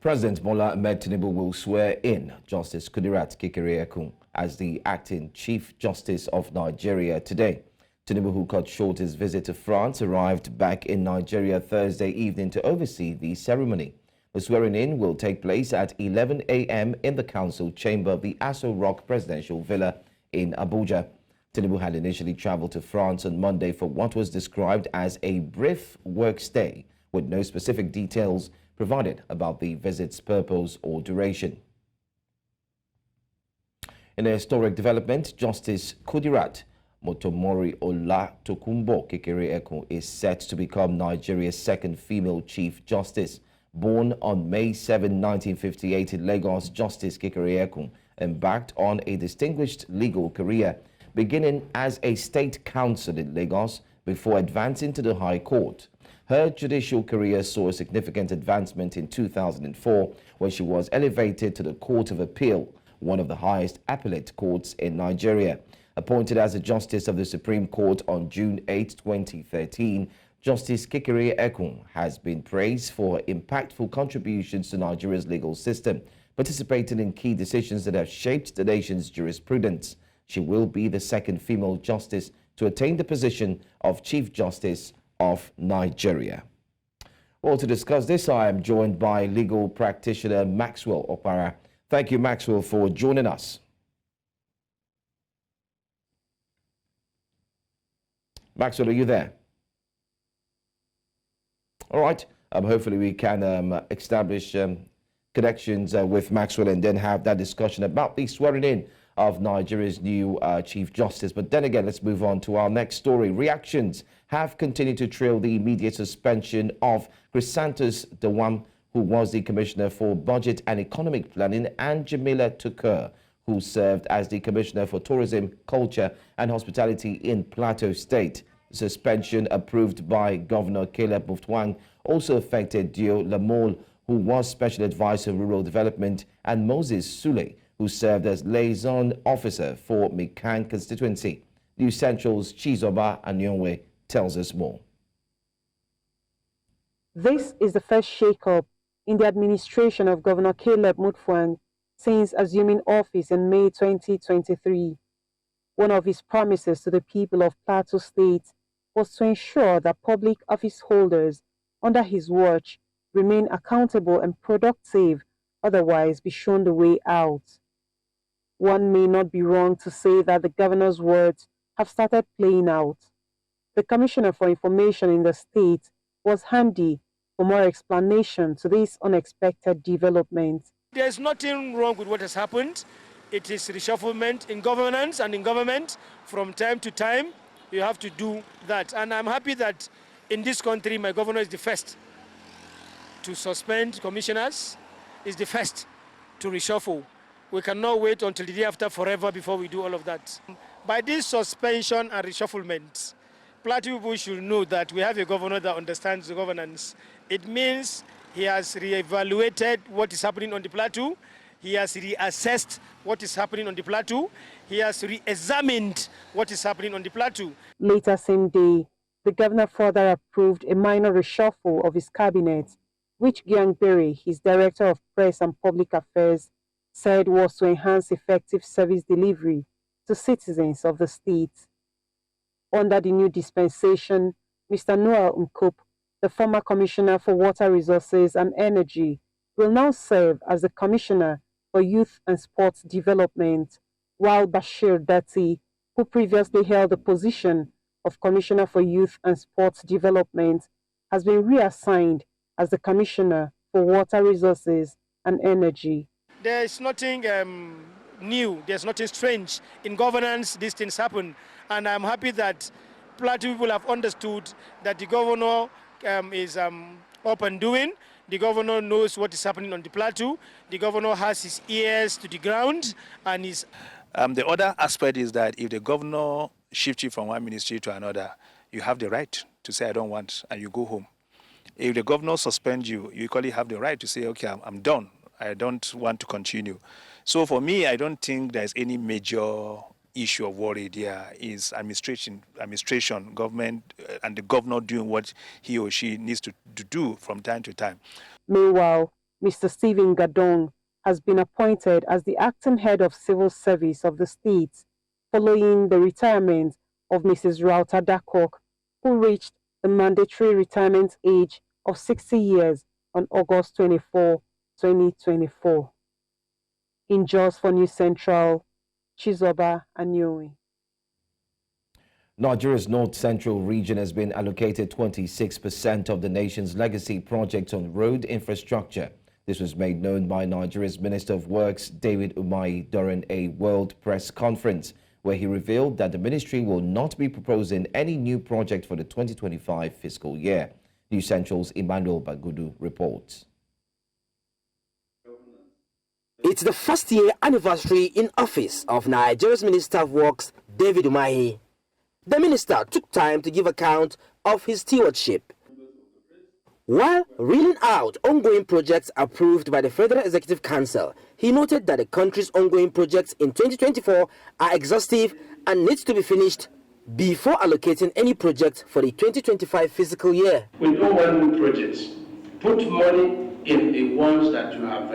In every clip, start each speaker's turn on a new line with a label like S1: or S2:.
S1: President Bola Ahmed Tinubu will swear in Justice Kudirat Kekereekun as the acting Chief Justice of Nigeria today. Tinubu, who cut short his visit to France, arrived back in Nigeria Thursday evening to oversee the ceremony. The swearing-in will take place at 11 a.m. in the council chamber of the Aso Rock Presidential Villa in Abuja. Tinubu had initially traveled to France on Monday for what was described as a brief work stay, with no specific details provided about the visit's purpose or duration. In a historic development, Justice Kudirat Motomori Ola Tokunbo Kekereekun is set to become Nigeria's second female Chief Justice. Born on May 7, 1958 in Lagos, Justice Kekereekun embarked on a distinguished legal career, beginning as a state counsel in Lagos before advancing to the High Court. Her judicial career saw a significant advancement in 2004 when she was elevated to the Court of Appeal, one of the highest appellate courts in Nigeria. Appointed as a Justice of the Supreme Court on June 8, 2013, Justice Kekereekun has been praised for her impactful contributions to Nigeria's legal system, participating in key decisions that have shaped the nation's jurisprudence. She will be the second female justice to attain the position of Chief Justice of Nigeria. Well, to discuss this, I am joined by legal practitioner Maxwell Opara. Thank you, Maxwell, for joining us. Maxwell, are you there? All right. Hopefully we can establish connections with Maxwell and then have that discussion about the swearing in of Nigeria's new Chief Justice. But then again, let's move on to our next story. Reactions have continued to trail the immediate suspension of Chrysanthus Dawam, who was the Commissioner for Budget and Economic Planning, and Jamila Tukur, who served as the Commissioner for Tourism, Culture and Hospitality in Plateau State. Suspension approved by Governor Mutfwang also affected Dio Lamul, who was Special Advisor on Rural Development, and Moses Sule, who served as Liaison Officer for Mikang Constituency. News Central's Chizoba Anionwe tells us more.
S2: This is the first shake-up in the administration of Governor Mutfwang since assuming office in May 2023. One of his promises to the people of Plateau State was to ensure that public office holders under his watch remain accountable and productive, otherwise be shown the way out. One may not be wrong to say that the governor's words have started playing out. The Commissioner for Information in the state was handy for more explanation to this unexpected development.
S3: There's nothing wrong with what has happened. It is reshufflement in governance and in government. From time to time, you have to do that. And I'm happy that in this country, my governor is the first to suspend commissioners, is the first to reshuffle. We cannot wait until the day after forever before we do all of that. By this suspension and reshufflement, Plateau people should know that we have a governor that understands the governance. It means he has re-evaluated what is happening on the Plateau. He has reassessed what is happening on the Plateau. He has re-examined what is happening on the Plateau.
S2: Later same day, the governor further approved a minor reshuffle of his cabinet, which Gyangberry, his Director of Press and Public Affairs, said was to enhance effective service delivery to citizens of the state. Under the new dispensation, Mr. Noah Nkop, the former Commissioner for Water Resources and Energy, will now serve as the Commissioner for Youth and Sports Development, while Bashir Dati, who previously held the position of Commissioner for Youth and Sports Development, has been reassigned as the Commissioner for Water Resources and Energy.
S3: There is nothing new, there's nothing strange. In governance, these things happen. And I'm happy that Plateau people have understood that the governor is up and doing. The governor knows what is happening on the Plateau. The governor has his ears to the ground and is...
S4: The other aspect is that if the governor shifts you from one ministry to another, you have the right to say, I don't want, and you go home. If the governor suspends you, you equally have the right to say, okay, I'm done. I don't want to continue. So for me, I don't think there's any major issue of worry there. Is administration, government, and the governor doing what he or she needs to do from time to time.
S2: Meanwhile, Mr. Stephen Gadong, has been appointed as the acting head of civil service of the state, following the retirement of Mrs. Rauta Dakok, who reached the mandatory retirement age of 60 years on August 24, 2024. In Jos for News Central, Chizoba, Anionwe.
S1: Nigeria's North Central region has been allocated 26% of the nation's legacy projects on road infrastructure. This was made known by Nigeria's Minister of Works, David Umahi, during a World Press Conference, where he revealed that the ministry will not be proposing any new project for the 2025 fiscal year. News Central's Emmanuel Bagudu reports.
S5: It's the first-year anniversary in office of Nigeria's Minister of Works, David Umahi. The minister took time to give account of his stewardship. While reeling out ongoing projects approved by the Federal Executive Council, he noted that the country's ongoing projects in 2024 are exhaustive and need to be finished before allocating any project for the 2025 fiscal year.
S6: We don't want new projects. Put money in the ones that you have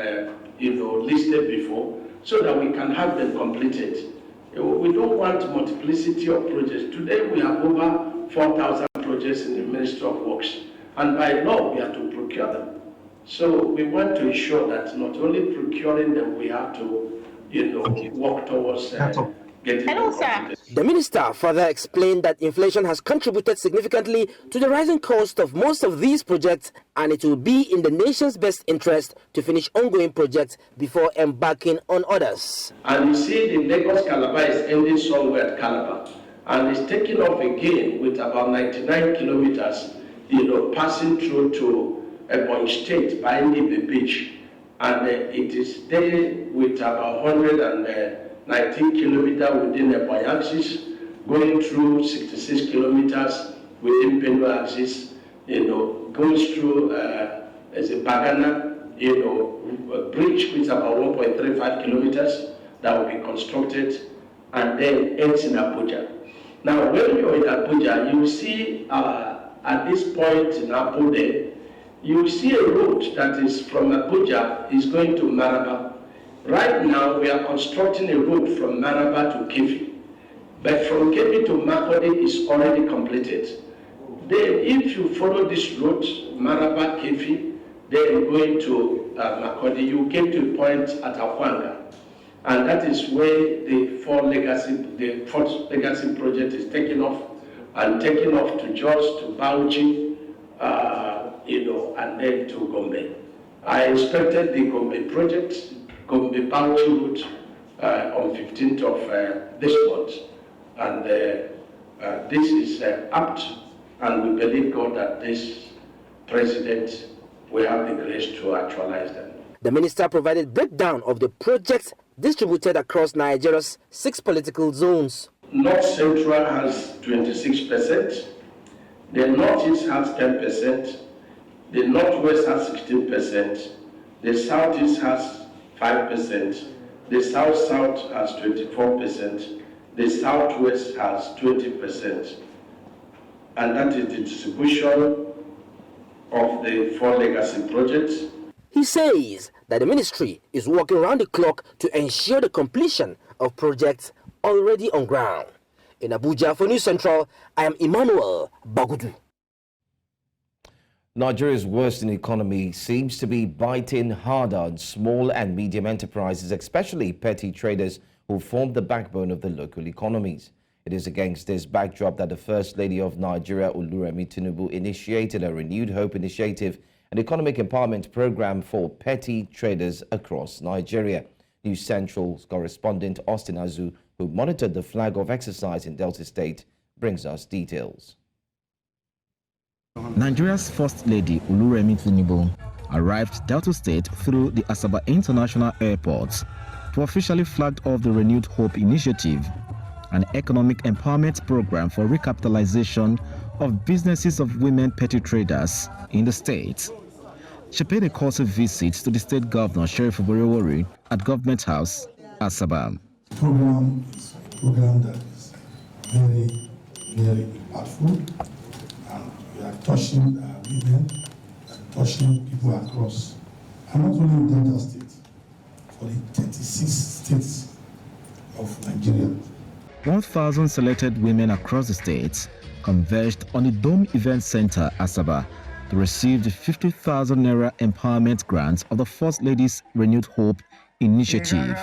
S6: listed before so that we can have them completed. We don't want multiplicity of projects. Today we have over 4,000 projects in the Ministry of Works, and by law we have to procure them. So we want to ensure that not only procuring them, we have to, work towards getting them completed.
S5: The minister further explained that inflation has contributed significantly to the rising cost of most of these projects, and it will be in the nation's best interest to finish ongoing projects before embarking on others.
S6: And you see the Lagos-Calabar is ending somewhere at Calabar, and it's taking off again with about 99 kilometers, passing through to Ebonyi State by Nibe Beach, and it is there with about 119 kilometers within the Ebonyi axis, going through 66 kilometers within Benue axis, going through as a Bagana, a bridge which is about 1.35 kilometers that will be constructed, and then ends in Abuja. Now, when you're in Abuja, you see at this point in Abuja, you see a road that is from Abuja is going to Maraba. Right now, we are constructing a road from Maraba to Kefi. But from Kefi to Makode is already completed. Then, if you follow this route, Maraba, Kefi, then going to Makode, you get to a point at Akwanga. And that is where the fourth legacy project is taking off, and taking off to Jos, to Bauchi, and then to Gombe. I expected the Gombe project, Gombe-Bauchi route, on 15th of this month. And this is apt, and we believe God that this president will have the grace to actualize them.
S5: The minister provided breakdown of the projects distributed across Nigeria's 6 political zones.
S6: North Central has 26%, the Northeast has 10%, the Northwest has 16%, the Southeast has 5%, the South-South has 24%, the Southwest has 20%. And that is the distribution of the 4 legacy projects.
S5: He says that the ministry is working around the clock to ensure the completion of projects already on ground. In Abuja for News Central, I am Emmanuel Bagudu.
S1: Nigeria's worsening economy seems to be biting harder on small and medium enterprises, especially petty traders who form the backbone of the local economies. It is against this backdrop that the First Lady of Nigeria, Oluremi Tinubu, initiated a Renewed Hope initiative, an economic empowerment program for petty traders across Nigeria. News Central's correspondent Austin Azu, who monitored the flag off exercise in Delta State, brings us details.
S7: Nigeria's First Lady Oluremi Tinubu arrived Delta State through the Asaba International Airport to officially flag off the Renewed Hope initiative, an economic empowerment program for recapitalization of businesses of women petty traders in the state. She paid a courtesy visit to the state governor, Sheriff Oborewori, at Government House, Asaba.
S8: The program is a program that is very, very impactful, and we are touching women and touching people across and not only in Delta State, for the 36 states of Nigeria.
S7: 1,000 selected women across the states converged on the Dome Event Center, Asaba, to receive the 50,000 Naira empowerment grant of the First Lady's Renewed Hope initiative.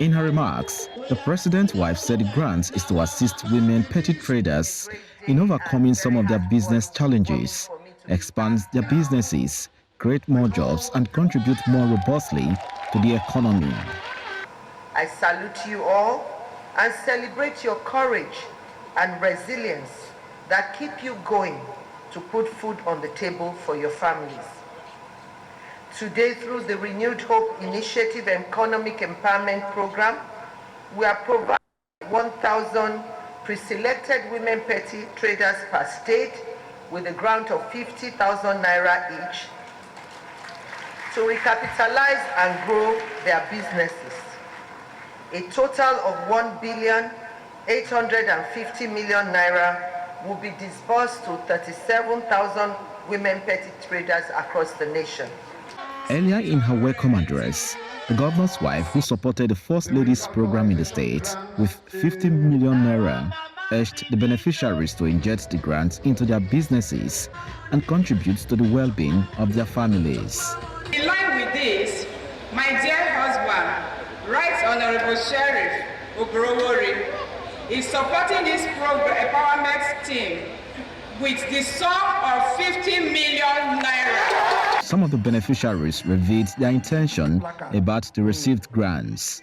S7: In her remarks, the president's wife said the grant is to assist women petty traders in overcoming some of their business challenges, expand their businesses, create more jobs, and contribute more robustly to the economy.
S9: I salute you all and celebrate your courage and resilience that keep you going to put food on the table for your families. Today, through the Renewed Hope Initiative Economic Empowerment Program, we are providing 1,000 pre-selected women petty traders per state with a grant of 50,000 Naira each to recapitalize and grow their businesses. A total of 1,850 million Naira will be disbursed to 37,000 women petty traders across the nation.
S7: Earlier in her welcome address, the governor's wife, who supported the First Lady's program in the state with 50 million Naira, urged the beneficiaries to inject the grants into their businesses and contribute to the well-being of their families.
S10: In line with this, my dear husband, Right Honorable Sheriff Ogorowori, is supporting this empowerment team with the sum of 50 million Naira.
S7: Some of the beneficiaries revealed their intention about the received grants.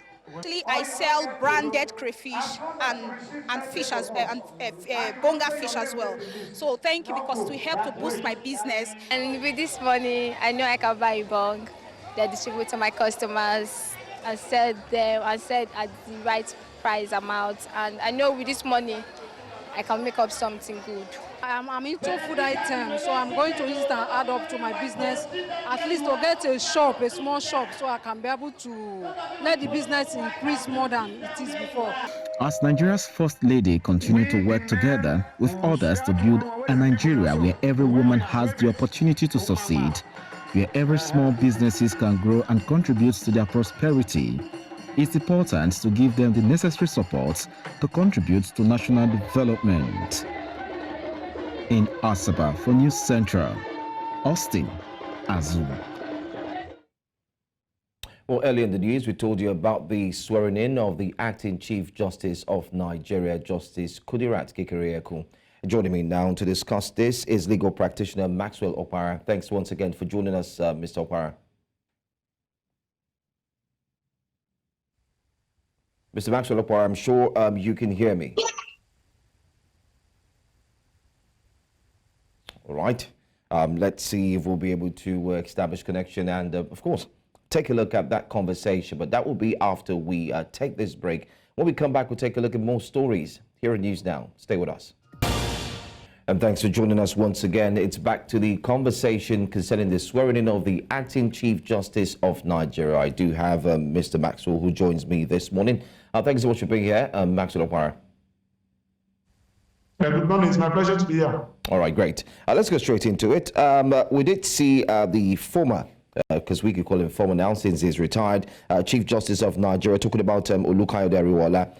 S11: I sell branded crayfish and fish as well, and bonga fish as well. So thank you, because to help to boost my business.
S12: And with this money, I know I can buy a bong that distribute to my customers and sell them and sell at the right price amount. And I know with this money, I can make up something good.
S13: I'm into food items, so I'm going to use it and add up to my business, at least to get a shop, a small shop, so I can be able to let the business increase more than it is before.
S7: As Nigeria's First Lady continues to work together with others to build a Nigeria where every woman has the opportunity to succeed, where every small businesses can grow and contribute to their prosperity, it's important to give them the necessary support to contribute to national development. In Asaba for News Central, Austin Azu.
S1: Well, earlier in the news, we told you about the swearing in of the acting Chief Justice of Nigeria, Justice Kudirat Kekereekun. Joining me now to discuss this is legal practitioner Maxwell Opara. Thanks once again for joining us, Mr. Opara. Mr. Maxwell Opara, I'm sure you can hear me. All right. Let's see if we'll be able to establish connection and, of course, take a look at that conversation. But that will be after we take this break. When we come back, we'll take a look at more stories here in News Now. Stay with us. And thanks for joining us once again. It's back to the conversation concerning the swearing in of the acting Chief Justice of Nigeria. I do have Mr. Maxwell, who joins me this morning. Thanks so much for being here, Maxwell Opara.
S14: Good morning. It's my pleasure to be here.
S1: All right, great. Let's go straight into it. We did see the former, because we could call him former now since he's retired, Chief Justice of Nigeria, talking about Olukayode Ariwoola,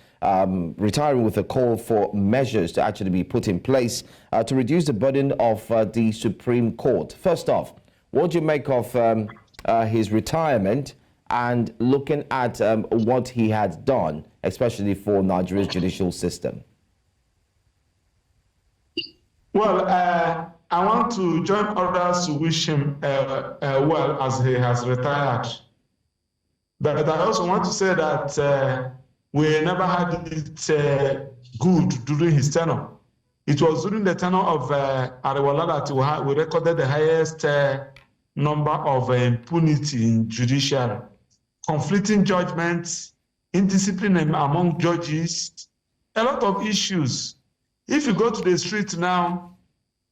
S1: retiring with a call for measures to actually be put in place to reduce the burden of the Supreme Court. First off, what do you make of his retirement and looking at what he had done, especially for Nigeria's judicial system?
S14: Well, I want to join others to wish him well as he has retired. But I also want to say that we never had it good during his tenure. It was during the tenure of Ariwoola that we recorded the highest number of impunity in judiciary, conflicting judgments, indiscipline among judges, a lot of issues. If you go to the street now,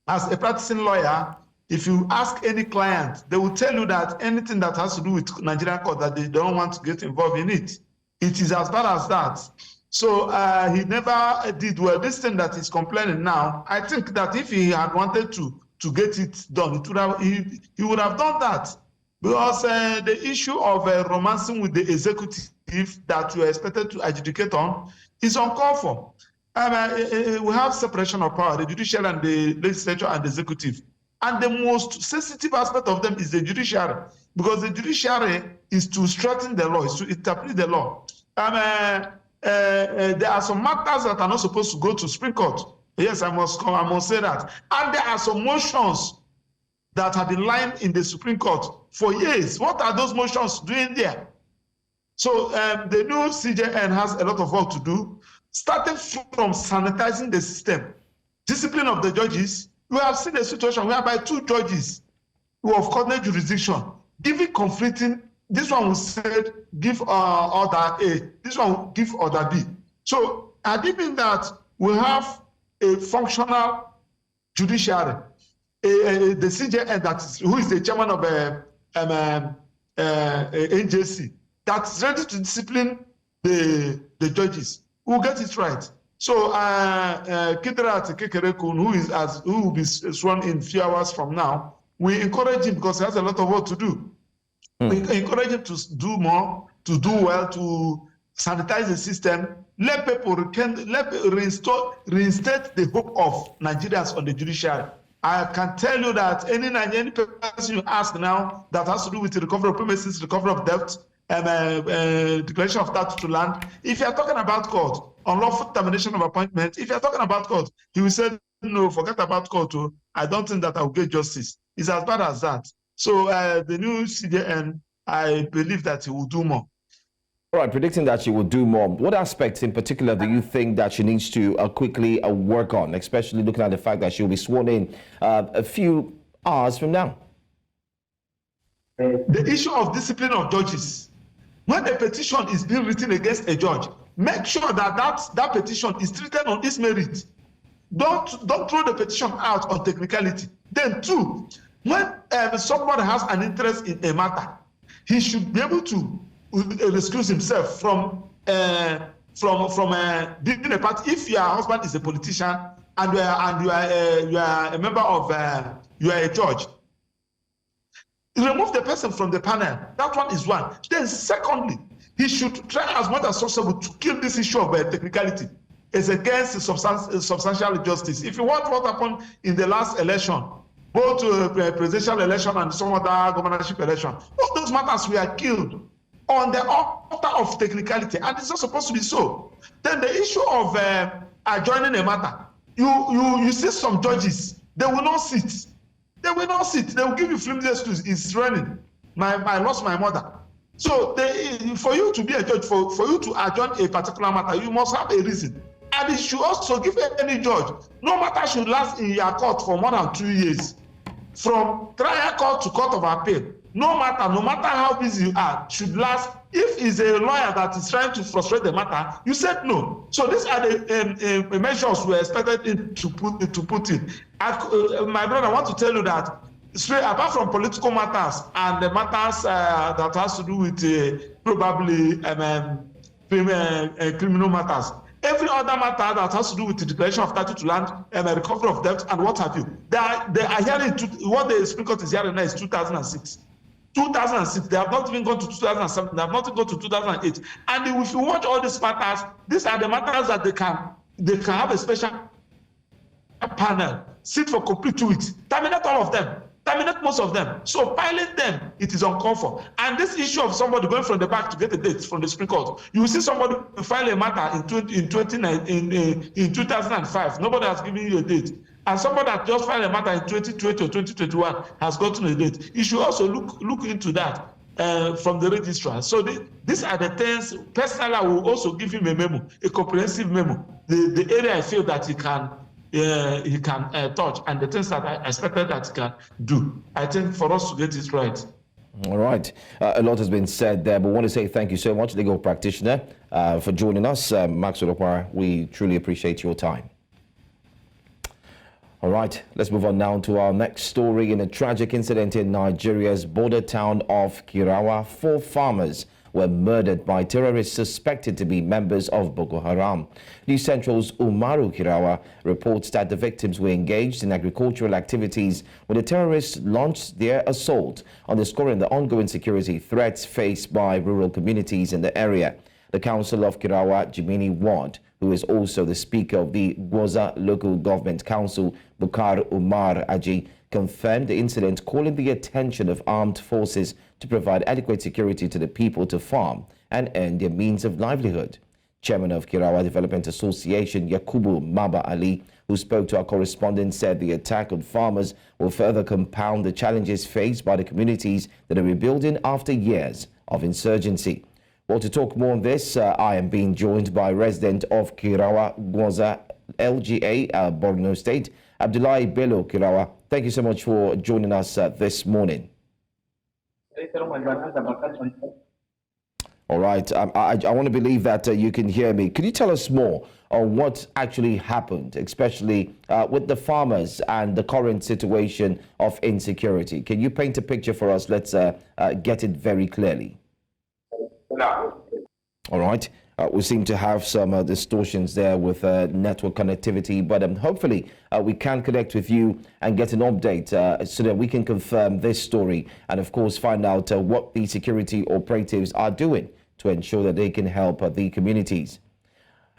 S14: as a practicing lawyer, if you ask any client, they will tell you that anything that has to do with Nigerian court, that they don't want to get involved in it. It is as bad as that. So he never did well. This thing that he's complaining now, I think that if he had wanted to to get it done. He would have done that, because the issue of romancing with the executive that you are expected to adjudicate on is uncalled for. We have separation of power, the judiciary and the legislature and the executive. And the most sensitive aspect of them is the judiciary, because the judiciary is to strengthen the law, is to interpret the law. There are some matters that are not supposed to go to Supreme Court. Yes, I must say that. And there are some motions that have been lying in the Supreme Court for years. What are those motions doing there? So the new CJN has a lot of work to do, starting from sanitizing the system, discipline of the judges. We have seen a situation whereby two judges who have coordinate jurisdiction, giving conflicting. This one will say give order A, this one will give order B. So I think that we have a functional judiciary, the CJN who is the chairman of NJC, that's ready to discipline the judges. We'll get it right. So Kidrat Kekerekun, who will be sworn in a few hours from now, we encourage him because he has a lot of work to do. We encourage him to do more, to do well, to sanitize the system, let people reinstate the hope of Nigerians on the judiciary. I can tell you that any person you ask now that has to do with the recovery of premises, recovery of debt, and declaration of title to land, if you are talking about court, unlawful termination of appointment, if you are talking about court, he will say, no, forget about court. I don't think that I will get justice. It's as bad as that. So the new CJN, I believe that he will do more.
S1: All right, predicting that she will do more. What aspects in particular do you think that she needs to quickly work on, especially looking at the fact that she'll be sworn in a few hours from now?
S14: The issue of discipline of judges. When a petition is being written against a judge, make sure that petition is treated on its merit. Don't throw the petition out on technicality. Then two, when somebody has an interest in a matter, he should be able to excuse himself from being a part. If your husband is a politician and you are a member of you are a judge, remove the person from the panel. That one is one. Then secondly, he should try as much as possible to kill this issue of technicality. It's against substantial justice. If you want what happened in the last election, both presidential election and some other governorship election, all those matters were killed on the altar of technicality, and it's not supposed to be so. Then the issue of adjourning a matter, you see some judges, they will not sit. They will not sit. They will give you flimsy excuse. It's raining. I lost my mother. So for you to be a judge, for you to adjourn a particular matter, you must have a reason. And it should also give any judge, no matter should last in your court for more than 2 years, from trial court to court of appeal, no matter how busy you are, should last. If it's a lawyer that is trying to frustrate the matter, you said no. So these are the measures we expected to put in. My brother, I want to tell you that apart from political matters and the matters that has to do with probably criminal matters, every other matter that has to do with the declaration of title to land and recovery of debt and what have you, they are hearing what the Supreme Court is hearing now is 2006. 2006, they have not even gone to 2007, they have not even gone to 2008. And if you watch all these matters, these are the matters that they can have a special panel, sit for complete 2 weeks, terminate all of them, terminate most of them. So piling them, it is uncalled for. And this issue of somebody going from the back to get a date from the Supreme Court, you will see somebody file a matter in 2005, nobody has given you a date. And somebody that just filed a matter in 2020 or 2021 has gotten a date. You should also look into that from the registrar. So these are the things. Personally, I will also give him a memo, a comprehensive memo. The area I feel that he can touch, and the things that I expected that he can do. I think for us to get it right.
S1: All right. A lot has been said there, but I want to say thank you so much, legal practitioner, for joining us. Max Olopara, we truly appreciate your time. All right, let's move on now to our next story. In a tragic incident in Nigeria's border town of Kirawa, 4 farmers were murdered by terrorists suspected to be members of Boko Haram. News Central's Umaru Kirawa reports that the victims were engaged in agricultural activities when the terrorists launched their assault, underscoring the ongoing security threats faced by rural communities in the area. The Council of Kirawa, Jimini Ward, who is also the Speaker of the Gwoza Local Government Council, Bukar Umar Aji, confirmed the incident, calling the attention of armed forces to provide adequate security to the people to farm and earn their means of livelihood. Chairman of Kirawa Development Association, Yakubu Maba Ali, who spoke to our correspondent, said the attack on farmers will further compound the challenges faced by the communities that are rebuilding after years of insurgency. Well, to talk more on this, I am being joined by resident of Kirawa, Gwoza, LGA, Borno State, Abdullahi Bello Kirawa. Thank you so much for joining us this morning. All right. I want to believe that you can hear me. Could you tell us more on what actually happened, especially with the farmers and the current situation of insecurity? Can you paint a picture for us? Let's get it very clearly. All right. We seem to have some distortions there with network connectivity, but hopefully we can connect with you and get an update so that we can confirm this story and, of course, find out what the security operatives are doing to ensure that they can help the communities.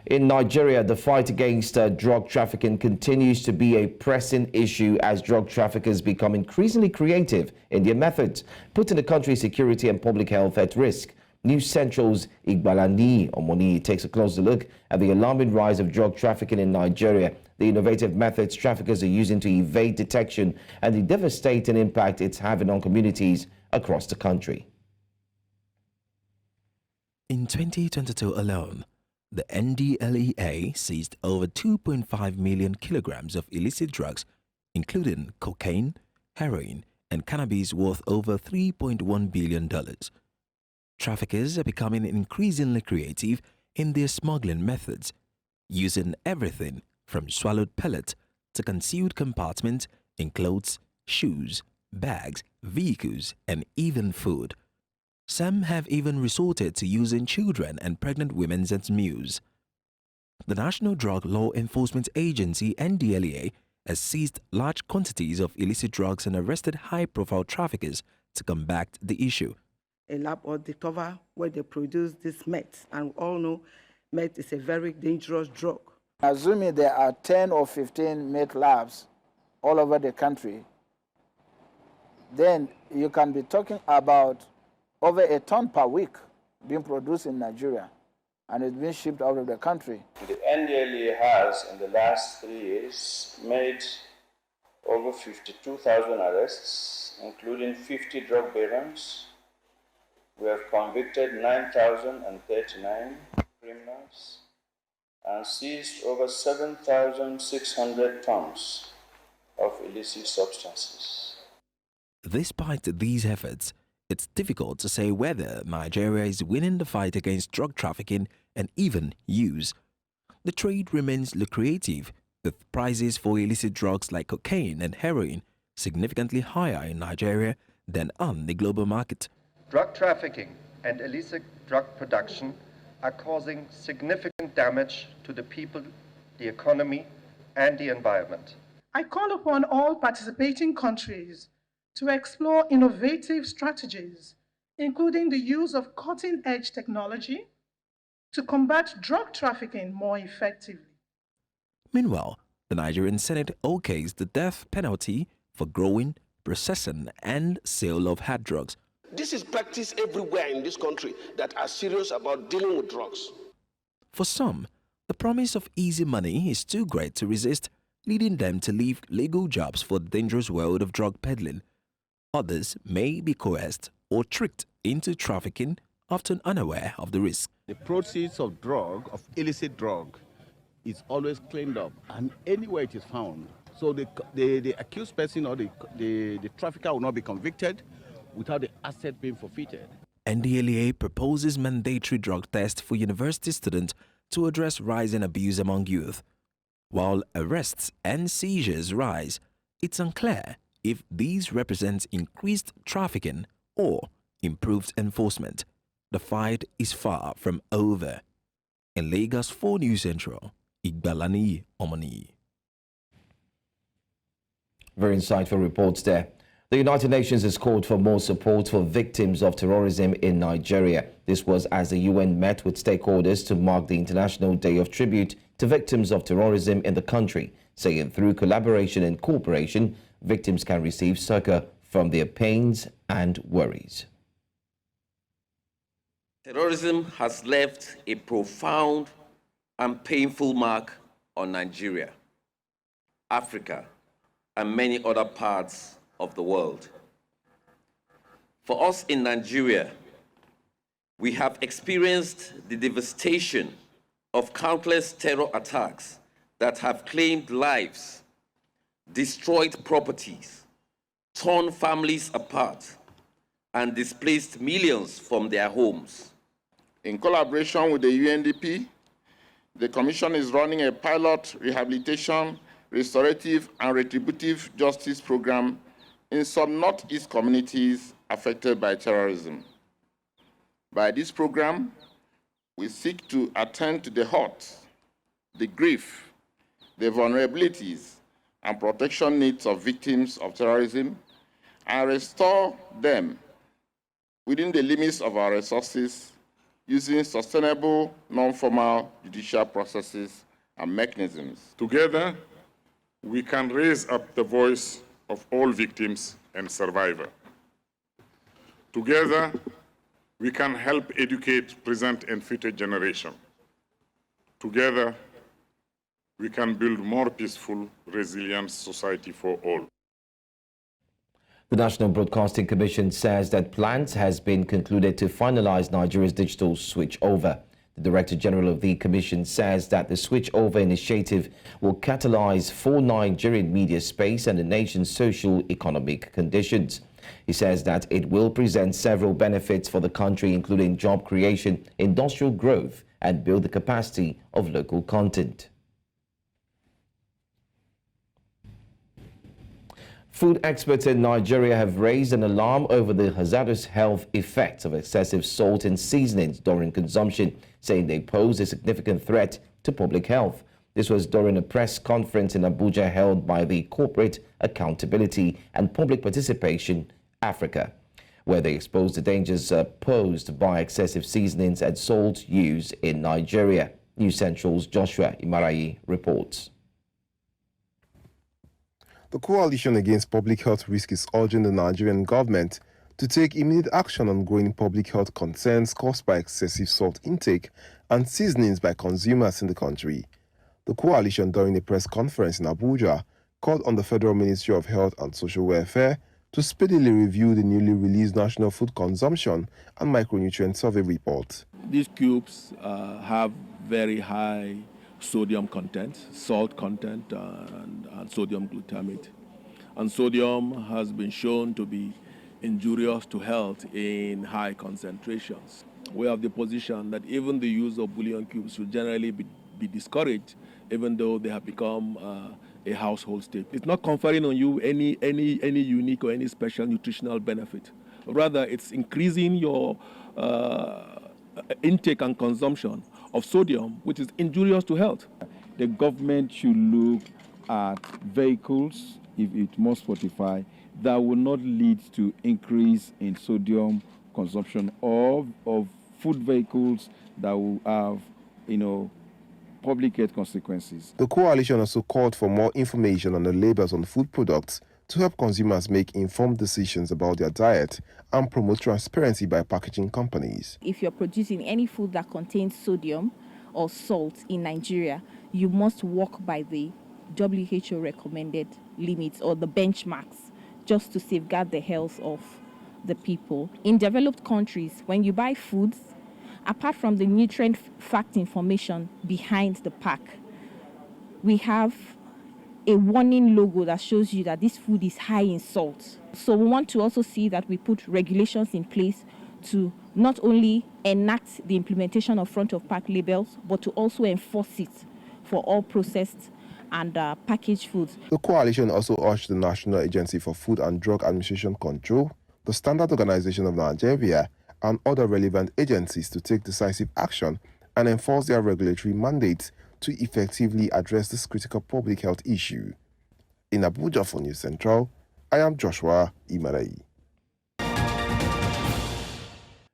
S1: In Nigeria, the fight against drug trafficking continues to be a pressing issue as drug traffickers become increasingly creative in their methods, putting the country's security and public health at risk. News Central's Igbalani Omoni takes a closer look at the alarming rise of drug trafficking in Nigeria, the innovative methods traffickers are using to evade detection, and the devastating impact it's having on communities across the country.
S15: In 2022 alone, the NDLEA seized over 2.5 million kilograms of illicit drugs, including cocaine, heroin, and cannabis worth over $3.1 billion. Traffickers are becoming increasingly creative in their smuggling methods, using everything from swallowed pellets to concealed compartments in clothes, shoes, bags, vehicles, and even food. Some have even resorted to using children and pregnant women as mules. The National Drug Law Enforcement Agency, NDLEA, has seized large quantities of illicit drugs and arrested high-profile traffickers to combat the issue.
S16: A lab or discover where they produce this meth, and we all know meth is a very dangerous drug.
S17: Assuming there are 10 or 15 meth labs all over the country, then you can be talking about over a ton per week being produced in Nigeria, and it's being shipped out of the country.
S18: The NDLEA has, in the last 3 years, made over 52,000 arrests, including 50 drug barons. We have convicted 9,039 criminals and seized over 7,600 tons of illicit substances.
S15: Despite these efforts, it's difficult to say whether Nigeria is winning the fight against drug trafficking and even use. The trade remains lucrative, with prices for illicit drugs like cocaine and heroin significantly higher in Nigeria than on the global market.
S19: Drug trafficking and illicit drug production are causing significant damage to the people, the economy, and the environment.
S20: I call upon all participating countries to explore innovative strategies, including the use of cutting-edge technology, to combat drug trafficking more effectively.
S15: Meanwhile, the Nigerian Senate okayed the death penalty for growing, processing, and sale of hard drugs.
S21: This is practiced everywhere in this country that are serious about dealing with drugs.
S15: For some, the promise of easy money is too great to resist, leading them to leave legal jobs for the dangerous world of drug peddling. Others may be coerced or tricked into trafficking, often unaware of the risk.
S22: The proceeds of illicit drug, is always cleaned up, and anywhere it is found. So the accused person or the trafficker will not be convicted without the asset being forfeited.
S15: NDLEA proposes mandatory drug tests for university students to address rising abuse among youth. While arrests and seizures rise, it's unclear if these represent increased trafficking or improved enforcement. the fight is far from over. In Lagos 4 News Central, Igbalani Omani.
S1: Very insightful reports there. The United Nations has called for more support for victims of terrorism in Nigeria. This was as the UN met with stakeholders to mark the International Day of Tribute to Victims of Terrorism in the country, saying through collaboration and cooperation, victims can receive succor from their pains and worries.
S3: Terrorism has left a profound and painful mark on Nigeria, Africa, and many other parts of the world. For us in Nigeria, we have experienced the devastation of countless terror attacks that have claimed lives, destroyed properties, torn families apart, and displaced millions from their homes.
S4: In collaboration with the UNDP, the Commission is running a pilot rehabilitation, restorative, and retributive justice program in some Northeast communities affected by terrorism. By this program, we seek to attend to the hurt, the grief, the vulnerabilities, and protection needs of victims of terrorism, and restore them within the limits of our resources using sustainable, non-formal judicial processes and mechanisms.
S23: Together, we can raise up the voice of all victims and survivors. Together, we can help educate present and future generations. Together, we can build more peaceful, resilient society for all.
S1: The National Broadcasting Commission says that plans has been concluded to finalize Nigeria's digital switchover. The Director General of the Commission says that the switchover initiative will catalyze for Nigerian media space and the nation's socio-economic conditions. He says that it will present several benefits for the country, including job creation, industrial growth, and build the capacity of local content. Food experts in Nigeria have raised an alarm over the hazardous health effects of excessive salt in seasonings during consumption, saying they pose a significant threat to public health. This was during a press conference in Abuja held by the Corporate Accountability and Public Participation Africa, where they exposed the dangers posed by excessive seasonings and salt use in Nigeria. News Central's Joshua Imarayi reports.
S24: The Coalition Against Public Health Risk is urging the Nigerian government to take immediate action on growing public health concerns caused by excessive salt intake and seasonings by consumers in the country. The coalition, during a press conference in Abuja, called on the Federal Ministry of Health and Social Welfare to speedily review the newly released National Food Consumption and Micronutrient Survey report.
S25: These cubes have very high sodium content, salt content, and sodium glutamate. And sodium has been shown to be injurious to health in high concentrations. We have the position that even the use of bouillon cubes should generally be discouraged, even though they have become a household staple. It's not conferring on you any unique or any special nutritional benefit. Rather, it's increasing your intake and consumption of sodium, which is injurious to health.
S26: The government should look at vehicles, if it must fortify, that will not lead to increase in sodium consumption, or of food vehicles that will have, public health consequences.
S24: The coalition also called for more information on the labels on food products to help consumers make informed decisions about their diet and promote transparency by packaging companies.
S27: If you're producing any food that contains sodium or salt in Nigeria, you must walk by the WHO recommended limits or the benchmarks, just to safeguard the health of the people. In developed countries, when you buy foods, apart from the nutrient fact information behind the pack, we have a warning logo that shows you that this food is high in salt. So we want to also see that we put regulations in place to not only enact the implementation of front of pack labels, but to also enforce it for all processed and packaged foods.
S24: The coalition also urged the National Agency for Food and Drug Administration Control, the Standard Organization of Nigeria, and other relevant agencies to take decisive action and enforce their regulatory mandates to effectively address this critical public health issue. In Abuja for News Central, I am Joshua Imarai.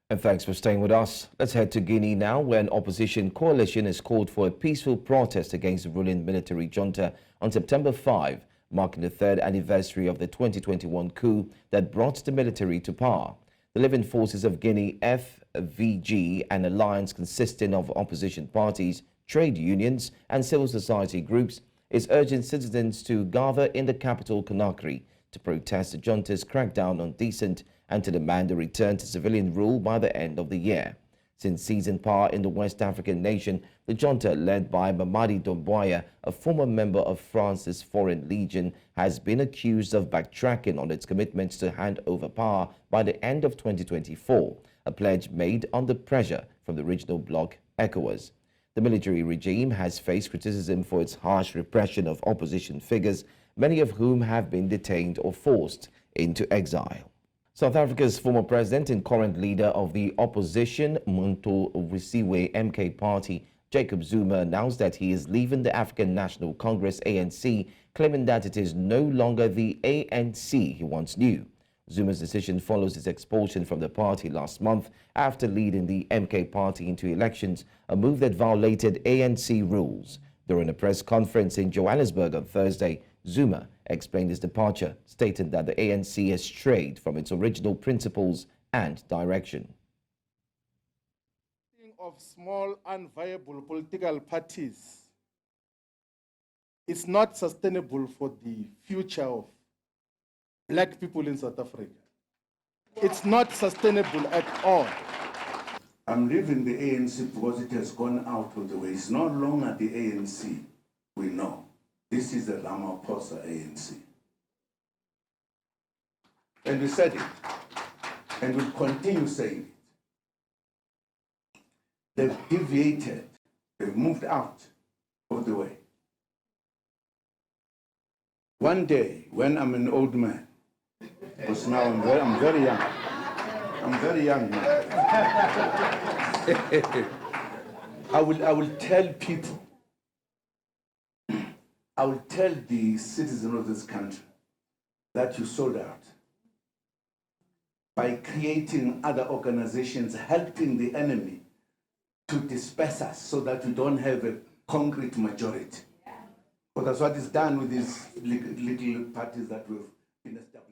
S1: And thanks for staying with us. Let's head to Guinea now, where an opposition coalition has called for a peaceful protest against the ruling military junta on September 5, marking the third anniversary of the 2021 coup that brought the military to power. The Living Forces of Guinea, FVG, an alliance consisting of opposition parties, trade unions and civil society groups, is urging citizens to gather in the capital, Conakry, to protest the junta's crackdown on dissent and to demand a return to civilian rule by the end of the year. Since seizing power in the West African nation, the junta, led by Mamadi Doumbouya, a former member of France's Foreign Legion, has been accused of backtracking on its commitments to hand over power by the end of 2024, a pledge made under pressure from the regional bloc ECOWAS. The military regime has faced criticism for its harsh repression of opposition figures, many of whom have been detained or forced into exile. South Africa's former president and current leader of the opposition, Mutfwang MK party, Jacob Zuma, announced that he is leaving the African National Congress, ANC, claiming that it is no longer the ANC he once knew. Zuma's decision follows his expulsion from the party last month after leading the MK party into elections, a move that violated ANC rules. During a press conference in Johannesburg on Thursday, Zuma explained his departure, stating that the ANC has strayed from its original principles and direction.
S2: Of small unviable political parties is not sustainable for the future of black people in South Africa. It's not sustainable at all.
S5: I'm leaving the ANC because it has gone out of the way. It's no longer the ANC we know. This is the Ramaphosa ANC. And we said it, and we'll continue saying it. They've deviated, they've moved out of the way. One day, when I'm an old man, because now I'm very young. I'm very young now. I will tell people, I will tell the citizens of this country that you sold out by creating other organizations, helping the enemy to disperse us so that we don't have a concrete majority. But that's what is done with these little parties that we've been established.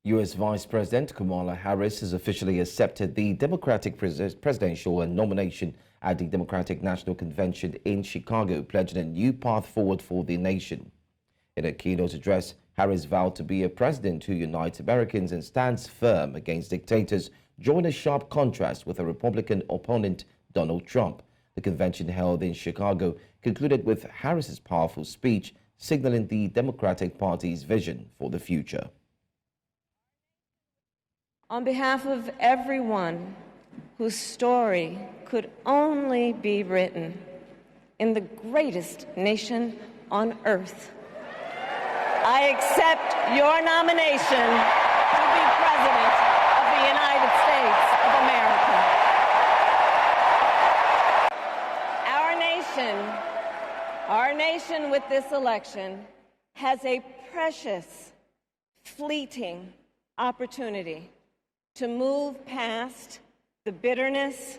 S1: U.S. Vice President Kamala Harris has officially accepted the Democratic presidential nomination at the Democratic National Convention in Chicago, pledging a new path forward for the nation. In a keynote address, Harris vowed to be a president who unites Americans and stands firm against dictators, drawing a sharp contrast with her Republican opponent, Donald Trump. The convention held in Chicago concluded with Harris's powerful speech, signaling the Democratic Party's vision for the future.
S6: On behalf of everyone whose story could only be written in the greatest nation on earth, I accept your nomination to be President of the United States of America. Our nation with this election has a precious, fleeting opportunity to move past the bitterness,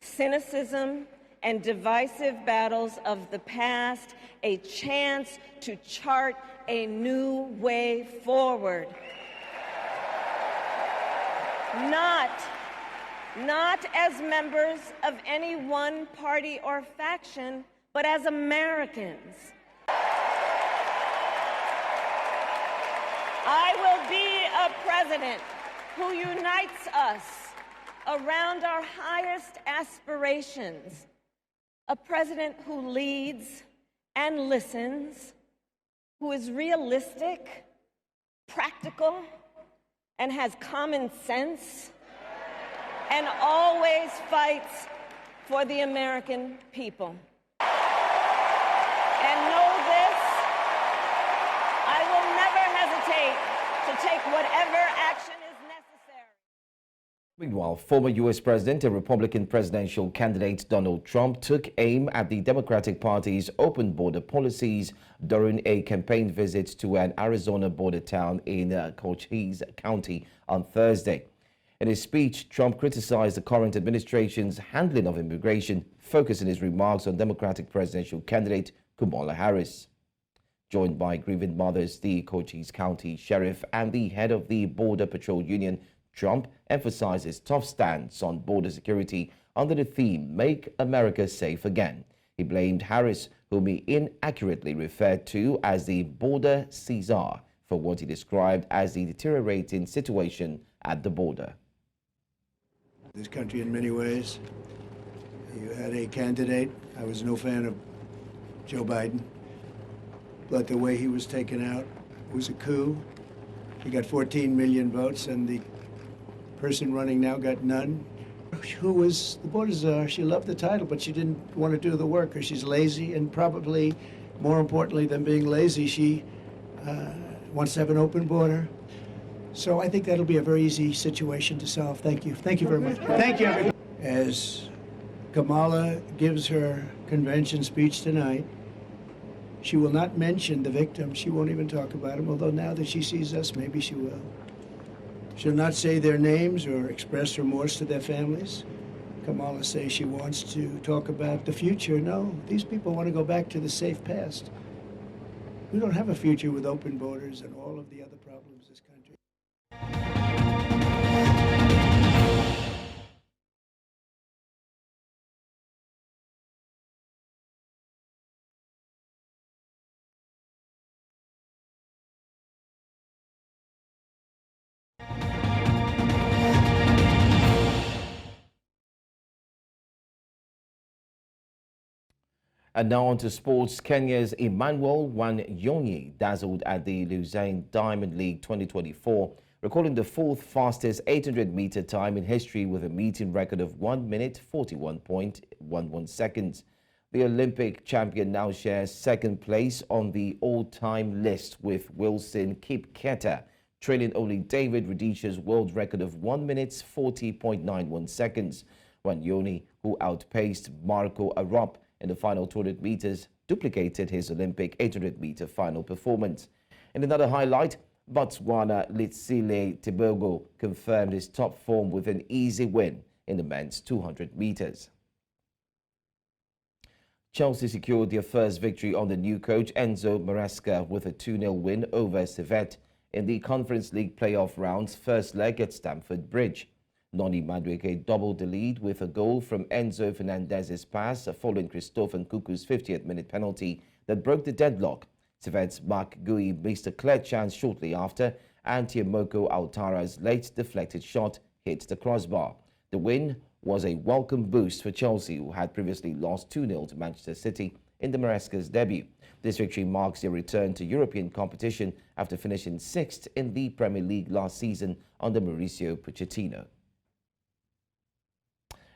S6: cynicism, and divisive battles of the past, a chance to chart a new way forward. Not as members of any one party or faction, but as Americans. I will be a president who unites us around our highest aspirations, a president who leads and listens, who is realistic, practical, and has common sense, and always fights for the American people. And know this, I will never hesitate to take whatever action is necessary.
S1: Meanwhile, former U.S. President and Republican presidential candidate Donald Trump took aim at the Democratic Party's open border policies during a campaign visit to an Arizona border town in Cochise County on Thursday. In his speech, Trump criticized the current administration's handling of immigration, focusing his remarks on Democratic presidential candidate Kamala Harris. Joined by grieving mothers, the Cochise County Sheriff, and the head of the Border Patrol Union, Trump emphasized his tough stance on border security under the theme, Make America Safe Again. He blamed Harris, whom he inaccurately referred to as the border Caesar, for what he described as the deteriorating situation at the border.
S7: This country in many ways. You had a candidate. I was no fan of Joe Biden, but the way he was taken out was a coup. He got 14 million votes, and the person running now got none. Who was the border czar? She loved the title, but she didn't want to do the work, or she's lazy, and probably more importantly than being lazy, she wants to have an open border. So I think that'll be a very easy situation to solve. Thank you. Thank you very much. Thank you, everybody. As Kamala gives her convention speech tonight, she will not mention the victims. She won't even talk about them, although now that she sees us, maybe she will. She'll not say their names or express remorse to their families. Kamala says she wants to talk about the future. No, these people want to go back to the safe past. We don't have a future with open borders and all of the other problems this country.
S1: And now on to sports. Kenya's Emmanuel Anionwe dazzled at the Liaison Diamond League 2024, recording the fourth fastest 800-meter time in history with a meeting record of 1 minute 41.11 seconds. The Olympic champion now shares second place on the all-time list with Wilson Kipketer, trailing only David Rudisha's world record of 1 minute 40.91 seconds. Anionwe, who outpaced Marco Arop in the final 200 meters, duplicated his Olympic 800-meter final performance. In another highlight, Botswana Litsile Tebogo confirmed his top form with an easy win in the men's 200 meters. Chelsea secured their first victory on the new coach Enzo Maresca with a 2-0 win over Servette in the Conference League playoff round's first leg at Stamford Bridge. Noni Madueke doubled the lead with a goal from Enzo Fernandez's pass following Christophe Nkuku's 50th-minute penalty that broke the deadlock. Servette's Mark Gui missed a clear chance shortly after, and Tiamoko Altara's late deflected shot hit the crossbar. The win was a welcome boost for Chelsea, who had previously lost 2-0 to Manchester City in the Maresca's debut. This victory marks their return to European competition after finishing 6th in the Premier League last season under Mauricio Pochettino.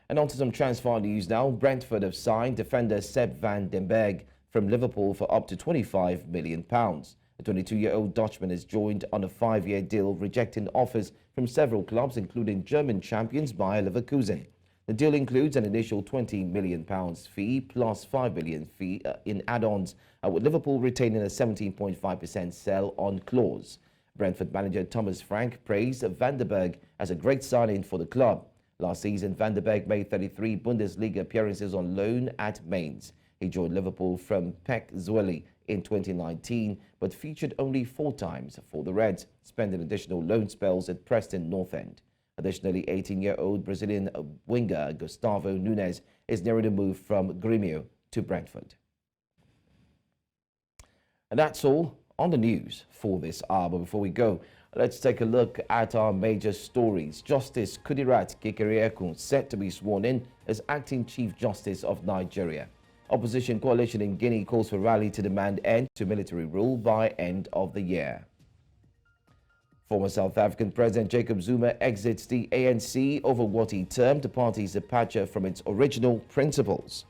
S1: And on to some transfer news now. Brentford have signed defender Sepp van den Berg from Liverpool for up to £25 million. The 22-year-old Dutchman is joined on a 5-year deal, rejecting offers from several clubs, including German champions Bayer Leverkusen. The deal includes an initial £20 million fee plus £5 million fee in add-ons, with Liverpool retaining a 17.5% sell-on clause. Brentford manager Thomas Frank praised van den Berg as a great signing for the club. Last season, Van der Berg made 33 Bundesliga appearances on loan at Mainz. He joined Liverpool from Pek Zwolle in 2019, but featured only 4 times for the Reds, spending additional loan spells at Preston North End. Additionally, 18-year-old Brazilian winger Gustavo Nunes is nearing a move from Grêmio to Brentford. And that's all on the news for this hour. But before we go, let's take a look at our major stories. Justice Kudirat Kekereekun set to be sworn in as acting Chief Justice of Nigeria. Opposition coalition in Guinea calls for rally to demand end to military rule by end of the year. Former South African President Jacob Zuma exits the ANC over what he termed the party's departure from its original principles.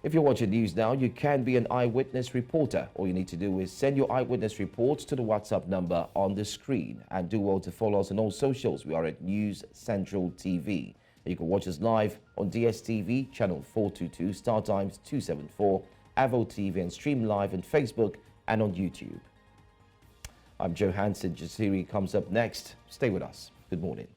S1: If you're watching news now, you can be an eyewitness reporter. All you need to do is send your eyewitness reports to the WhatsApp number on the screen. And do well to follow us on all socials. We are at News Central TV. You can watch us live on DSTV, channel 422, Star Times 274, Avo TV, and stream live on Facebook and on YouTube. I'm Joe Hanson. Jasiri comes up next. Stay with us. Good morning.